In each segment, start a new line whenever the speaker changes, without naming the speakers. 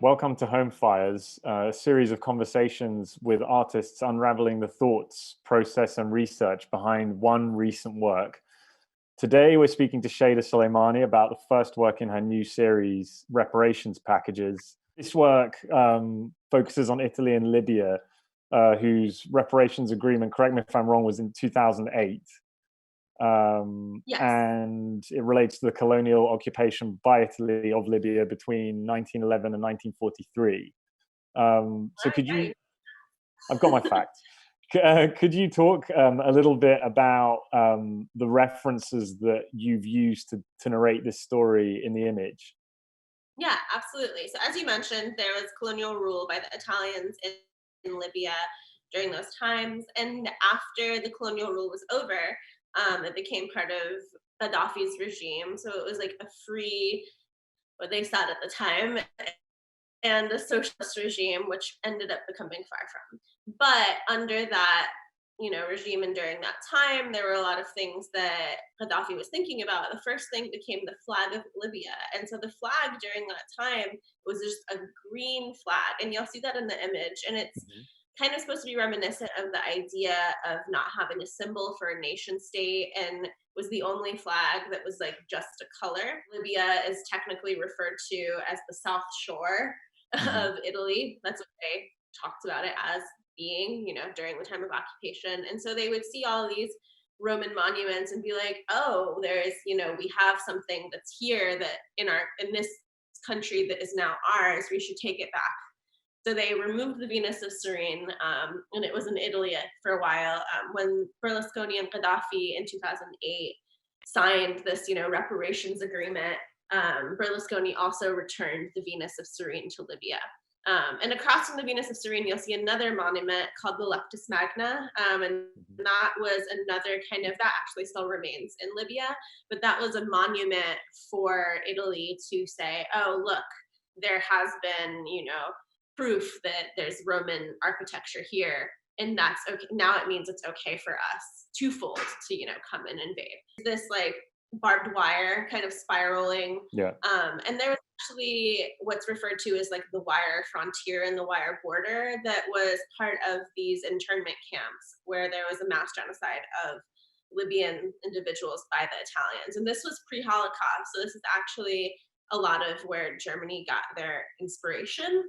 Welcome to Home Fires, a series of conversations with artists unraveling the thoughts, process, and research behind one recent work. Today, we're speaking to Sheida Soleimani about the first work in her new series, Reparations Packages. This work focuses on Italy and Libya, whose reparations agreement, correct me if I'm wrong, was in 2008.
Yes.
And it relates to the colonial occupation by Italy of Libya between 1911 and 1943. So could you, I've got my facts. Could you talk a little bit about the references that you've used to narrate this story in the image?
Yeah, absolutely. So as you mentioned, there was colonial rule by the Italians in Libya during those times. And after the colonial rule was over, it became part of Gaddafi's regime. So it was like a free, what they said at the time, and a socialist regime, which ended up becoming far from. But under that, regime and during that time, there were a lot of things that Gaddafi was thinking about. The first thing became the flag of Libya. And so the flag during that time was just a green flag. And you'll see that in the image. And it's kind of supposed to be reminiscent of the idea of not having a symbol for a nation state, and was the only flag that was like just a color. Libya is technically referred to as the South Shore of Italy. That's what they talked about it as being, during the time of occupation. And so they would see all these Roman monuments and be like, oh, there's, we have something that's here that in this country that is now ours, we should take it back. So they removed the Venus of Serene, and it was in Italy for a while. When Berlusconi and Gaddafi in 2008 signed this, reparations agreement, Berlusconi also returned the Venus of Serene to Libya. And across from the Venus of Serene, you'll see another monument called the Lectus Magna. And that was another kind of, that actually still remains in Libya, but that was a monument for Italy to say, oh, look, there has been, proof that there's Roman architecture here. And that's okay. Now it means it's okay for us twofold to, come and invade. This like barbed wire kind of spiraling.
Yeah.
And there was actually what's referred to as like the wire frontier and the wire border that was part of these internment camps where there was a mass genocide of Libyan individuals by the Italians. And this was pre-Holocaust. So this is actually a lot of where Germany got their inspiration,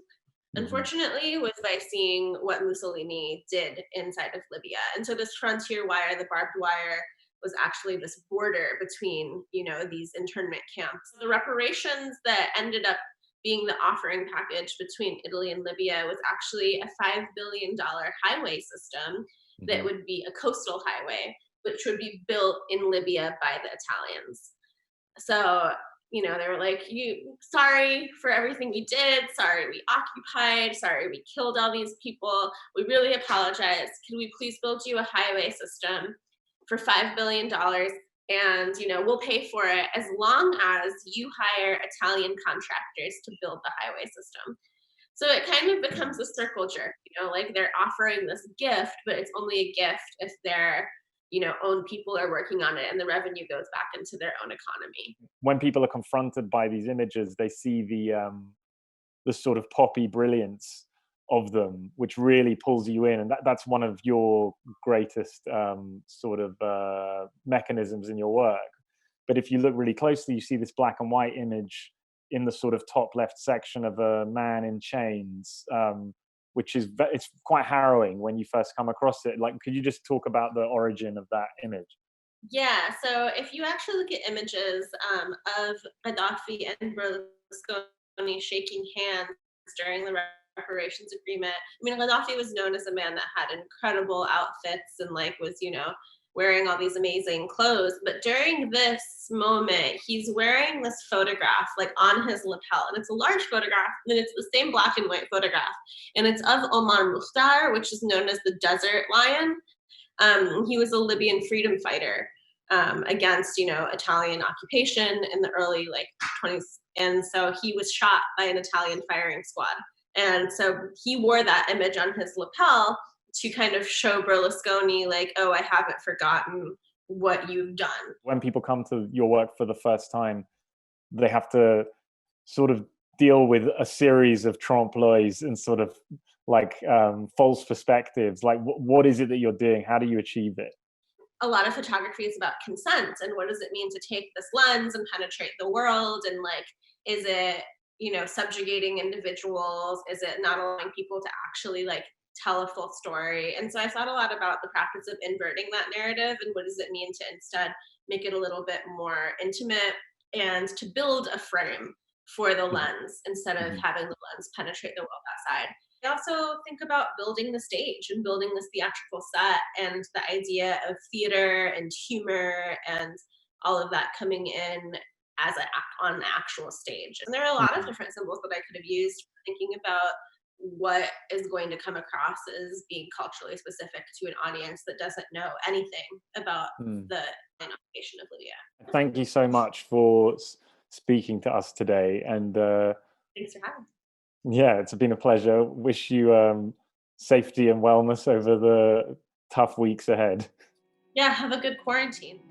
unfortunately, was by seeing what Mussolini did inside of Libya. And so this frontier wire, the barbed wire, was actually this border between, these internment camps. The reparations that ended up being the offering package between Italy and Libya was actually a $5 billion highway system that would be a coastal highway, which would be built in Libya by the Italians. So, they were like, sorry for everything we did. Sorry we occupied. Sorry we killed all these people. We really apologize. Can we please build you a highway system for $5 billion? And, we'll pay for it as long as you hire Italian contractors to build the highway system. So it kind of becomes a circle jerk, like they're offering this gift, but it's only a gift if their, own people are working on it and the revenue goes back into their own economy.
When people are confronted by these images, they see the sort of poppy brilliance of them, which really pulls you in, and that's one of your greatest sort of mechanisms in your work. But if you look really closely, you see this black and white image in the sort of top left section of a man in chains, which is it's quite harrowing when you first come across it. Like, could you just talk about the origin of that image?
Yeah, so if you actually look at images of Gaddafi and Berlusconi shaking hands during the reparations agreement, I mean, Gaddafi was known as a man that had incredible outfits and like was, wearing all these amazing clothes. But during this moment, he's wearing this photograph like on his lapel. And it's a large photograph, and it's the same black and white photograph. And it's of Omar Mukhtar, which is known as the Desert Lion. He was a Libyan freedom fighter against, Italian occupation in the early 20s. And so he was shot by an Italian firing squad. And so he wore that image on his lapel to kind of show Berlusconi like, oh, I haven't forgotten what you've done.
When people come to your work for the first time, they have to sort of deal with a series of trompe-l'oeils and sort of like false perspectives? Like, what is it that you're doing? How do you achieve it?
A lot of photography is about consent and what does it mean to take this lens and penetrate the world, and like, is it, you know, subjugating individuals? Is it not allowing people to actually like tell a full story? And so I thought a lot about the practice of inverting that narrative and what does it mean to instead make it a little bit more intimate and to build a frame for the lens instead of
Mhm.
having the lens penetrate the world outside. I also think about building the stage and building this theatrical set and the idea of theater and humor and all of that coming in as on an actual stage. And there are a lot of
Mhm.
different symbols that I could have used thinking about what is going to come across as being culturally specific to an audience that doesn't know anything about
Mm.
the occupation of Libya.
Thank you so much for speaking to us today. And
Thanks for having me.
yeah, it's been a pleasure. Wish you safety and wellness over the tough weeks ahead.
Yeah, have a good quarantine.